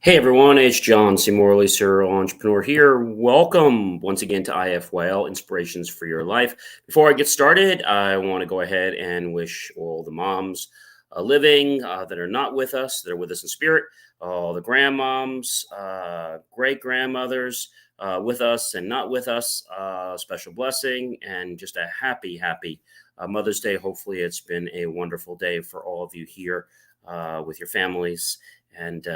Hey everyone, it's John C. Morley, serial entrepreneur here. Welcome once again to IFYL Inspirations for Your Life. Before I get started, I want to go ahead and wish all the moms living that are not with us, that are with us in spirit, all the grandmoms, great grandmothers with us and not with us, special blessing and just a happy Mother's Day. Hopefully, it's been a wonderful day for all of you here with your families and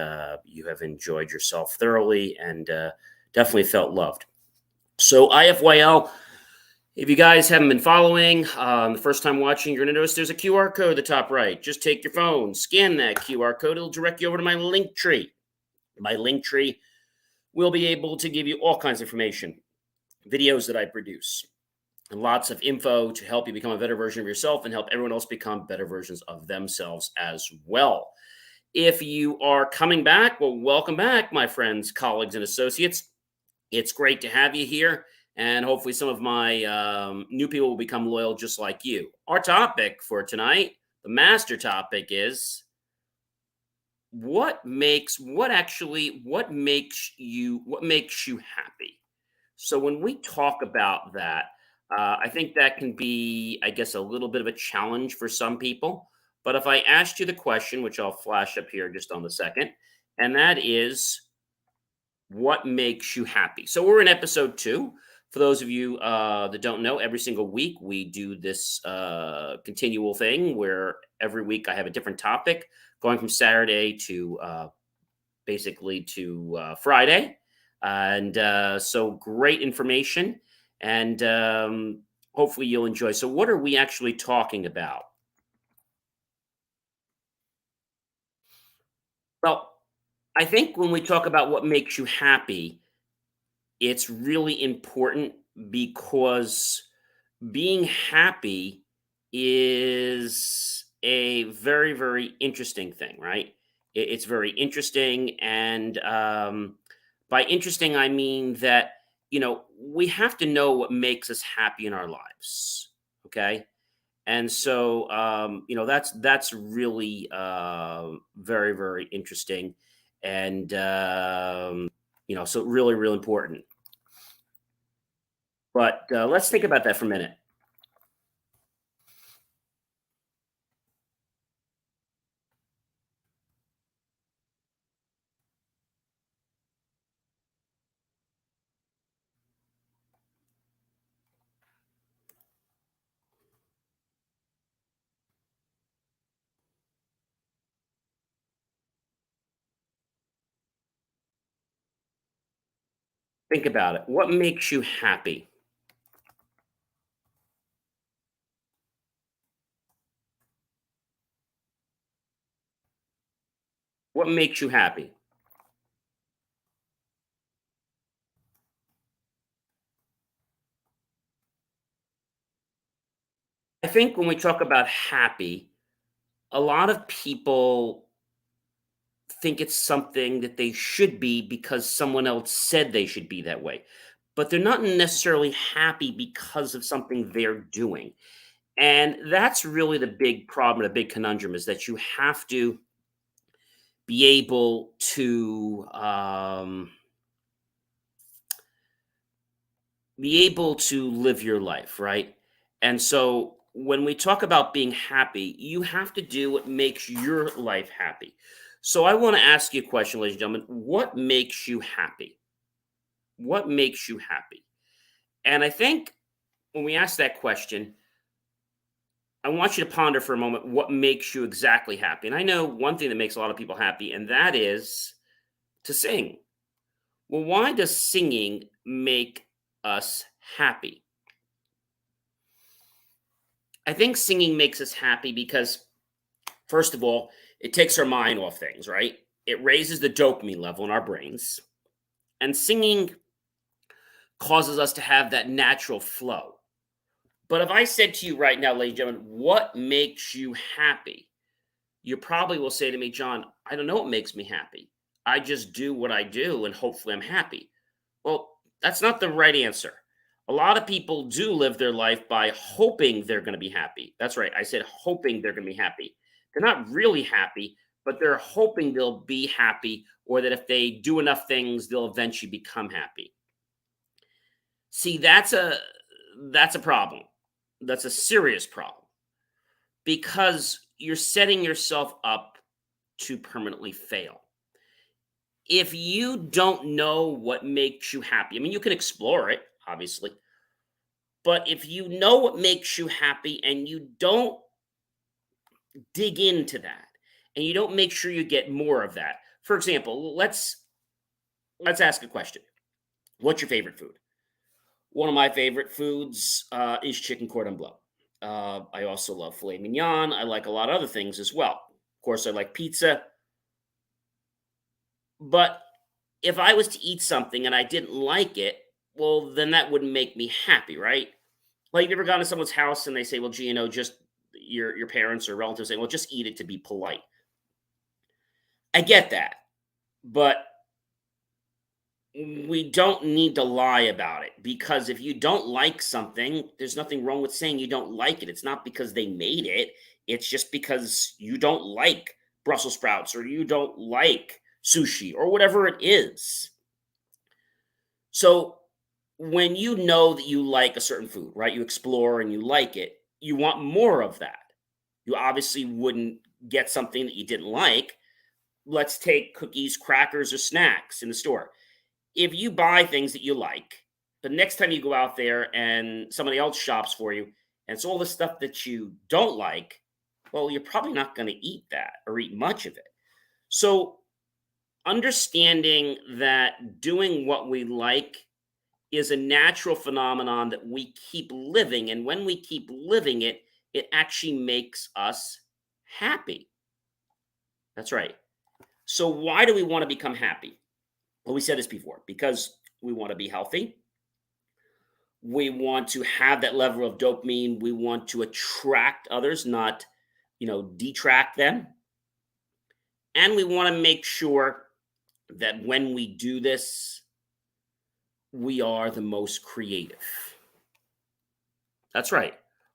you have enjoyed yourself thoroughly and definitely felt loved. So, IFYL, if you guys haven't been following, the first time watching, you're going to notice there's a QR code at the top right. Just take your phone, scan that QR code. It'll direct you over to my link tree. My link tree will be able to give you all kinds of information, videos that I produce, and lots of info to help you become a better version of yourself and help everyone else become better versions of themselves as well. If you are coming back, well, welcome back, my friends, colleagues, and associates. It's great to have you here. And hopefully, some of my new people will become loyal just like you. Our topic for tonight, the master topic, is what makes you happy. So when we talk about that, I think that can be, I guess, a little bit of a challenge for some people. But if I asked you the question, which I'll flash up here just on the second, and that is, what makes you happy? So we're in episode two. For those of you that don't know, every single week we do this continual thing where every week I have a different topic, going from Saturday to basically to Friday. And so great information. And hopefully you'll enjoy. So, what are we actually talking about? Well, I think when we talk about what makes you happy, it's really important because being happy is a very interesting thing, right? It's very interesting, and by interesting, I mean that we have to know what makes us happy in our lives. Okay, and so that's really very interesting, and so really important. But let's think about that for a minute. Think about it. What makes you happy? What makes you happy? I think when we talk about happy, a lot of people think it's something that they should be because someone else said they should be that way. But they're not necessarily happy because of something they're doing. And that's really the big problem, the big conundrum is that you have to be able to live your life, right? And so when we talk about being happy, you have to do what makes your life happy. So I want to ask you a question, ladies and gentlemen. What makes you happy? What makes you happy? And I think when we ask that question, I want you to ponder for a moment what makes you exactly happy. And I know one thing that makes a lot of people happy, and that is to sing. Well, why does singing make us happy? I think singing makes us happy because, first of all, it takes our mind off things, right? It raises the dopamine level in our brains. And singing causes us to have that natural flow. But if I said to you right now, ladies and gentlemen, what makes you happy? You probably will say to me, John, I don't know what makes me happy. I just do what I do and hopefully I'm happy. Well, that's not the right answer. A lot of people do live their life by hoping they're going to be happy. That's right. I said hoping they're going to be happy. They're not really happy, but they're hoping they'll be happy, or that if they do enough things, they'll eventually become happy. See, that's a problem. That's a serious problem because you're setting yourself up to permanently fail. If you don't know what makes you happy, I mean, you can explore it, obviously, but if you know what makes you happy and you don't dig into that and you don't make sure you get more of that. For example, let's ask a question. What's your favorite food? One of my favorite foods is chicken cordon bleu. I also love filet mignon. I like a lot of other things as well. Of course, I like pizza. But if I was to eat something and I didn't like it, well, then that wouldn't make me happy, right? Like, you ever gone to someone's house and they say, "Well, gee, just your parents or relatives say, well, just eat it to be polite." I get that, but we don't need to lie about it, because if you don't like something, there's nothing wrong with saying you don't like it. It's not because they made it, it's just because you don't like Brussels sprouts or you don't like sushi or whatever it is. So when you know that you like a certain food, right? You explore and you like it, you want more of that. You obviously wouldn't get something that you didn't like. Let's take cookies, crackers, or snacks in the store. If you buy things that you like, the next time you go out there and somebody else shops for you, and it's all the stuff that you don't like, well, you're probably not going to eat that or eat much of it. So, understanding that doing what we like is a natural phenomenon that we keep living. And when we keep living it, it actually makes us happy. That's right. So, why do we want to become happy? Well, we said this before, because we want to be healthy. We want to have that level of dopamine. We want to attract others, not, detract them. And we want to make sure that when we do this, we are the most creative. That's right.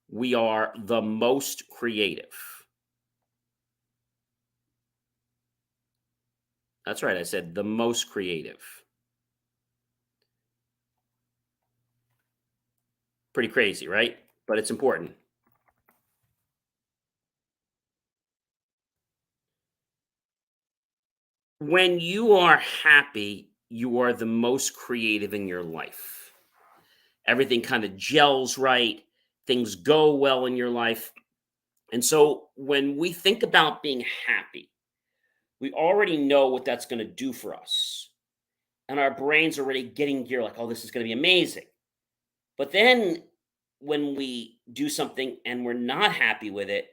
We are the most creative. That's right. I said the most creative. Pretty crazy, right? But it's important. When you are happy, you are the most creative in your life. Everything kind of gels right, things go well in your life. And so when we think about being happy, we already know what that's going to do for us. And our brain's already getting gear like, oh, this is going to be amazing. But then when we do something and we're not happy with it,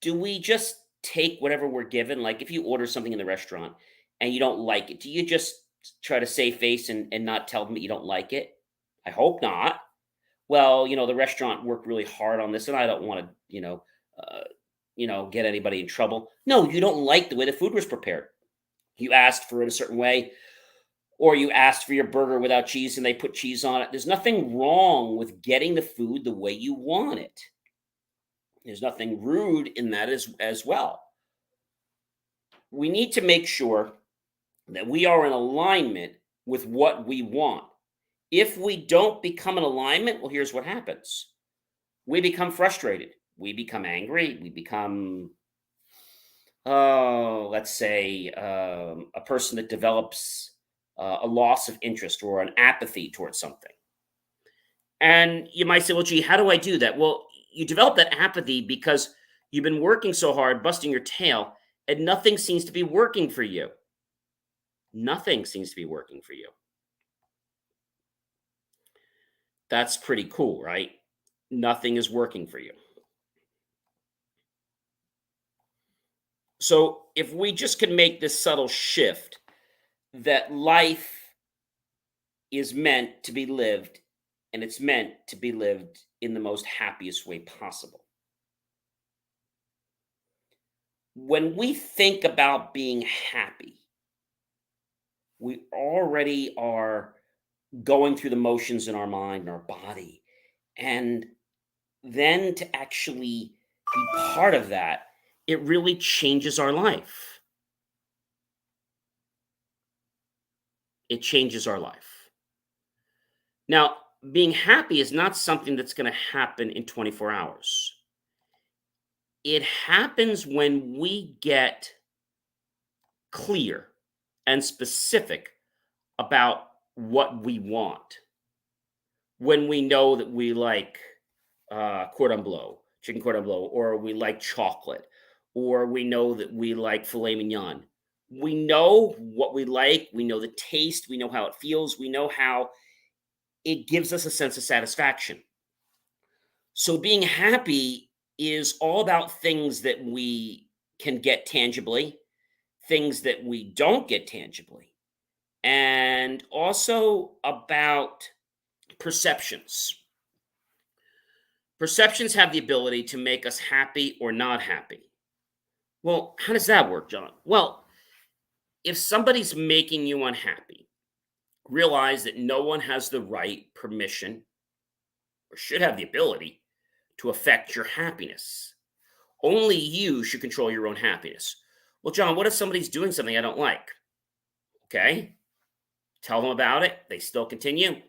do we just take whatever we're given? Like, if you order something in the restaurant and you don't like it, do you just try to save face and not tell them that you don't like it? I hope not. Well, the restaurant worked really hard on this, and I don't want to, get anybody in trouble. No, you don't like the way the food was prepared. You asked for it a certain way, or you asked for your burger without cheese and they put cheese on it. There's nothing wrong with getting the food the way you want it. There's nothing rude in that as well. We need to make sure that we are in alignment with what we want. If we don't become in alignment, well, here's what happens. We become frustrated. We become angry. We become, let's say, a person that develops a loss of interest or an apathy towards something. And you might say, well, gee, how do I do that? Well, you develop that apathy because you've been working so hard, busting your tail, and nothing seems to be working for you. Nothing seems to be working for you. That's pretty cool, right? Nothing is working for you. So, if we just can make this subtle shift that life is meant to be lived, and it's meant to be lived in the most happiest way possible. When we think about being happy, we already are going through the motions in our mind and our body. And then to actually be part of that, it really changes our life. it changes our life. Now, being happy is not something that's going to happen in 24 hours. It happens when we get clear and specific about what we want. When we know that we like cordon bleu, chicken cordon bleu, or we like chocolate, or we know that we like filet mignon. We know what we like, we know the taste, we know how it feels, we know how it gives us a sense of satisfaction. So being happy is all about things that we can get tangibly, things that we don't get tangibly, and also about perceptions. Perceptions have the ability to make us happy or not happy. Well, how does that work, John? Well, if somebody's making you unhappy, realize that no one has the right, permission, or should have the ability to affect your happiness. Only you should control your own happiness. Well, John, what if somebody's doing something I don't like? Okay, tell them about it. They still continue.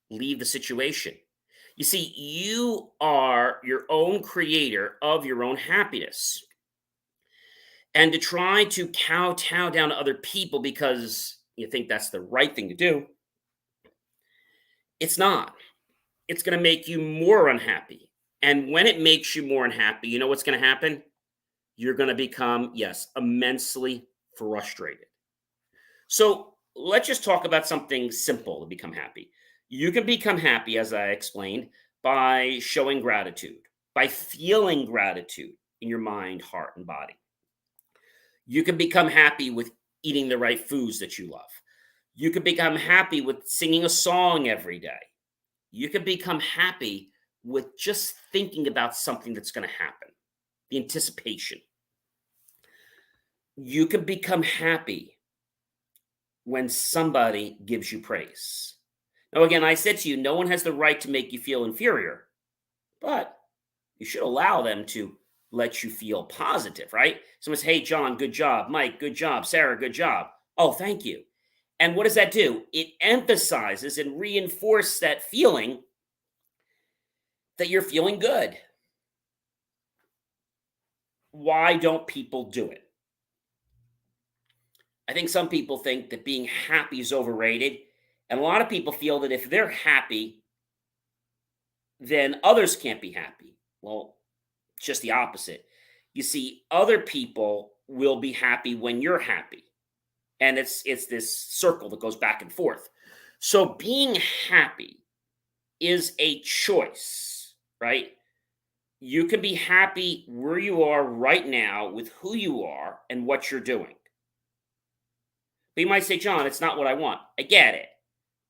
Leave the situation. You see, you are your own creator of your own happiness. And to try to kowtow down to other people because you think that's the right thing to do, it's not. It's going to make you more unhappy. And when it makes you more unhappy, you know what's going to happen? You're going to become, yes, immensely frustrated. So let's just talk about something simple to become happy. You can become happy, as I explained, by showing gratitude, by feeling gratitude in your mind, heart, and body. You can become happy with eating the right foods that you love. You can become happy with singing a song every day. You can become happy with just thinking about something that's going to happen, the anticipation. You can become happy when somebody gives you praise. Now, again, I said to you, no one has the right to make you feel inferior, but you should allow them to let you feel positive, right? Someone says, hey, John, good job. Mike, good job. Sarah, good job. Oh, thank you. And what does that do? It emphasizes and reinforces that feeling that you're feeling good. Why don't people do it? I think some people think that being happy is overrated. And a lot of people feel that if they're happy, then others can't be happy. Well, it's just the opposite. You see, other people will be happy when you're happy. And it's this circle that goes back and forth. So being happy is a choice, right? You can be happy where you are right now with who you are and what you're doing. But you might say, John, it's not what I want. I get it.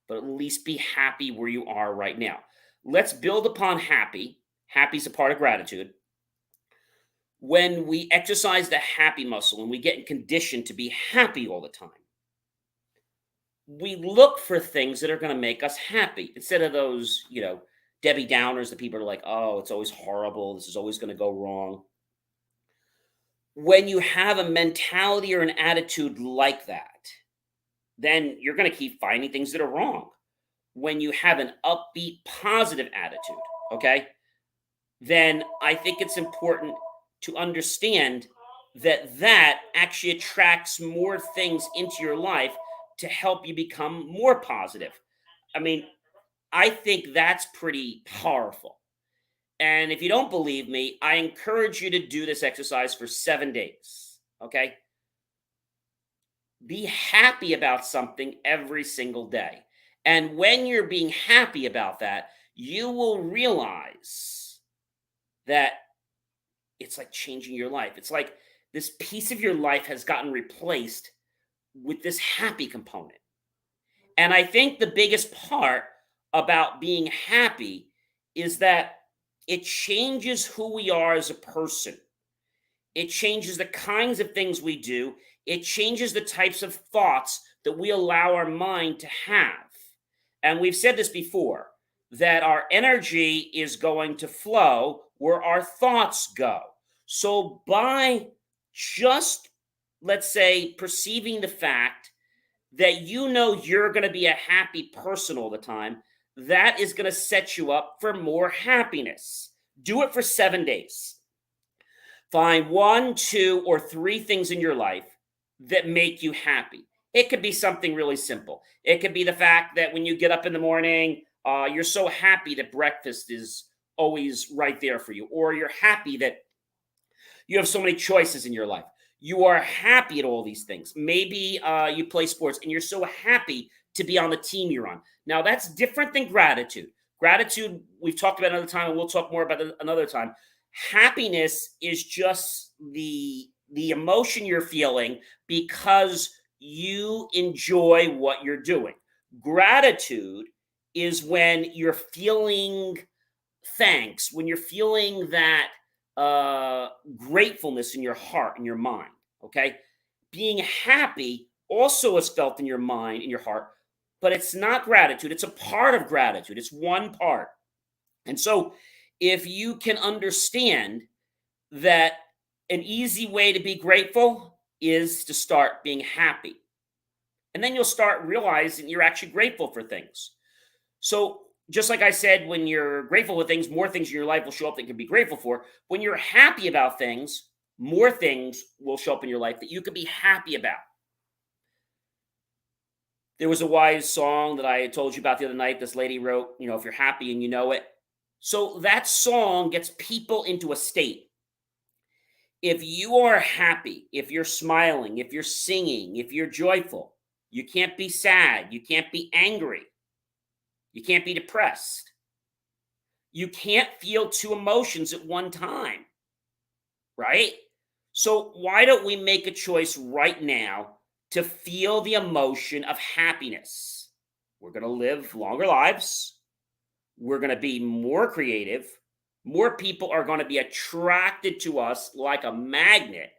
But at least be happy where you are right now. Let's build upon happy. Happy is a part of gratitude. When we exercise the happy muscle and we get in condition to be happy all the time, we look for things that are going to make us happy instead of those, Debbie Downers that people are like, oh, it's always horrible. This is always going to go wrong. When you have a mentality or an attitude like that, then you're going to keep finding things that are wrong. When you have an upbeat, positive attitude, okay, then I think it's important to understand that actually attracts more things into your life to help you become more positive. I mean, I think that's pretty powerful. And if you don't believe me, I encourage you to do this exercise for 7 days. Okay. Be happy about something every single day. And when you're being happy about that, you will realize that it's like changing your life. It's like this piece of your life has gotten replaced with this happy component. And I think the biggest part about being happy is that it changes who we are as a person. It changes the kinds of things we do. It changes the types of thoughts that we allow our mind to have. And we've said this before, that our energy is going to flow where our thoughts go. So by just, let's say, perceiving the fact that you know you're going to be a happy person all the time, that is going to set you up for more happiness. Do it for 7 days. Find one, two, or three things in your life that make you happy. It could be something really simple. It could be the fact that when you get up in the morning, you're so happy that breakfast is always right there for you, or you're happy that you have so many choices in your life. You are happy at all these things. Maybe you play sports and you're so happy to be on the team you're on. Now, that's different than gratitude. Gratitude, we've talked about another time, and we'll talk more about it another time. Happiness is just the emotion you're feeling because you enjoy what you're doing. Gratitude is when you're feeling thanks, when you're feeling that gratefulness in your heart and your mind. Okay. Being happy also is felt in your mind, in your heart, but it's not gratitude. It's a part of gratitude, it's one part. And so, if you can understand that an easy way to be grateful is to start being happy, and then you'll start realizing you're actually grateful for things. So, just like I said, when you're grateful for things, more things in your life will show up that you can be grateful for. When you're happy about things, more things will show up in your life that you can be happy about. There was a wise song that I told you about the other night. This lady wrote, if you're happy and you know it. So that song gets people into a state. If you are happy, if you're smiling, if you're singing, if you're joyful, you can't be sad, you can't be angry, you can't be depressed. You can't feel two emotions at one time, right? So why don't we make a choice right now to feel the emotion of happiness? We're going to live longer lives. We're going to be more creative. More people are going to be attracted to us like a magnet.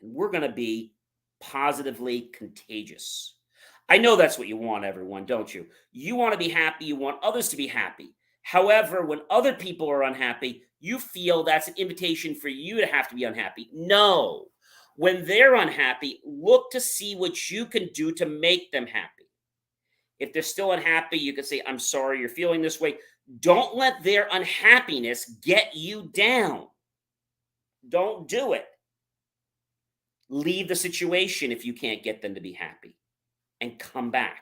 And we're going to be positively contagious. I know that's what you want, everyone, don't you? You want to be happy. You want others to be happy. However, when other people are unhappy, you feel that's an invitation for you to have to be unhappy. No. When they're unhappy, look to see what you can do to make them happy. If they're still unhappy, you can say, I'm sorry you're feeling this way. Don't let their unhappiness get you down. Don't do it. Leave the situation if you can't get them to be happy and come back.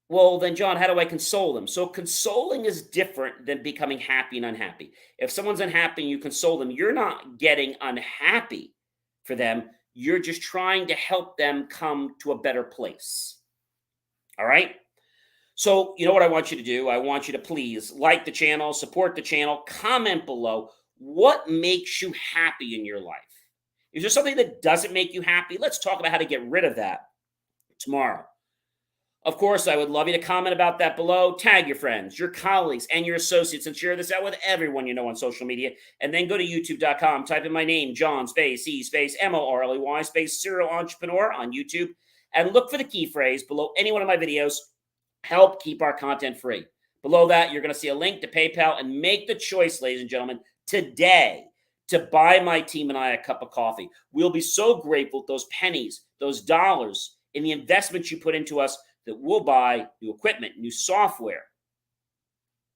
Well, then, John, how do I console them? So, consoling is different than becoming happy and unhappy. If someone's unhappy and you console them, you're not getting unhappy for them. You're just trying to help them come to a better place. All right. So, you know what I want you to do? I want you to please like the channel, support the channel, comment below. What makes you happy in your life? Is there something that doesn't make you happy? Let's talk about how to get rid of that tomorrow. Of course, I would love you to comment about that below. Tag your friends, your colleagues, and your associates, and share this out with everyone you know on social media. And then go to youtube.com, type in my name, John space E space MORLEY space serial entrepreneur on YouTube, and look for the key phrase below any one of my videos. Help keep our content free. Below that, you're going to see a link to PayPal, and make the choice, ladies and gentlemen, today to buy my team and I a cup of coffee. We'll be so grateful those pennies, those dollars in the investments you put into us, that we'll buy new equipment, new software,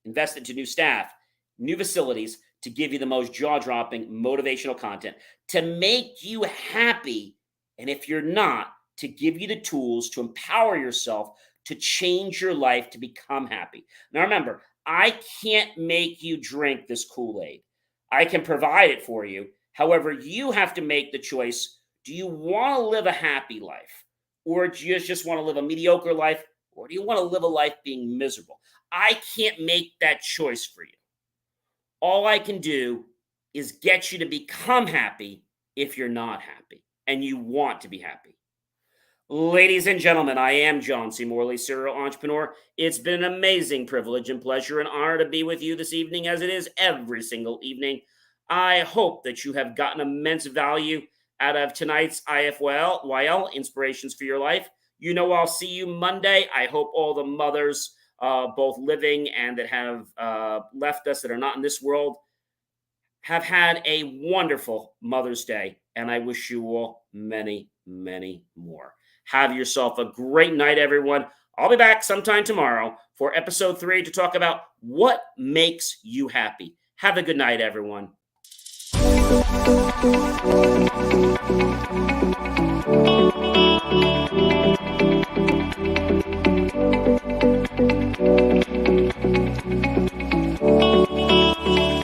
invest into new staff, new facilities to give you the most jaw-dropping motivational content to make you happy. And if you're not, to give you the tools to empower yourself to change your life to become happy. Now remember, I can't make you drink this Kool-Aid. I can provide it for you. However, you have to make the choice. Do you want to live a happy life? Or do you just want to live a mediocre life? Or do you want to live a life being miserable? I can't make that choice for you. All I can do is get you to become happy if you're not happy and you want to be happy. Ladies and gentlemen, I am John C. Morley, serial entrepreneur. It's been an amazing privilege and pleasure and honor to be with you this evening, as it is every single evening. I hope that you have gotten immense value out of tonight's IFYL, Inspirations for Your Life. You know, I'll see you Monday. I hope all the mothers, both living and that have left us, that are not in this world, have had a wonderful Mother's Day. And I wish you all many, many more. Have yourself a great night, everyone. I'll be back sometime tomorrow for episode 3 to talk about what makes you happy. Have a good night, everyone.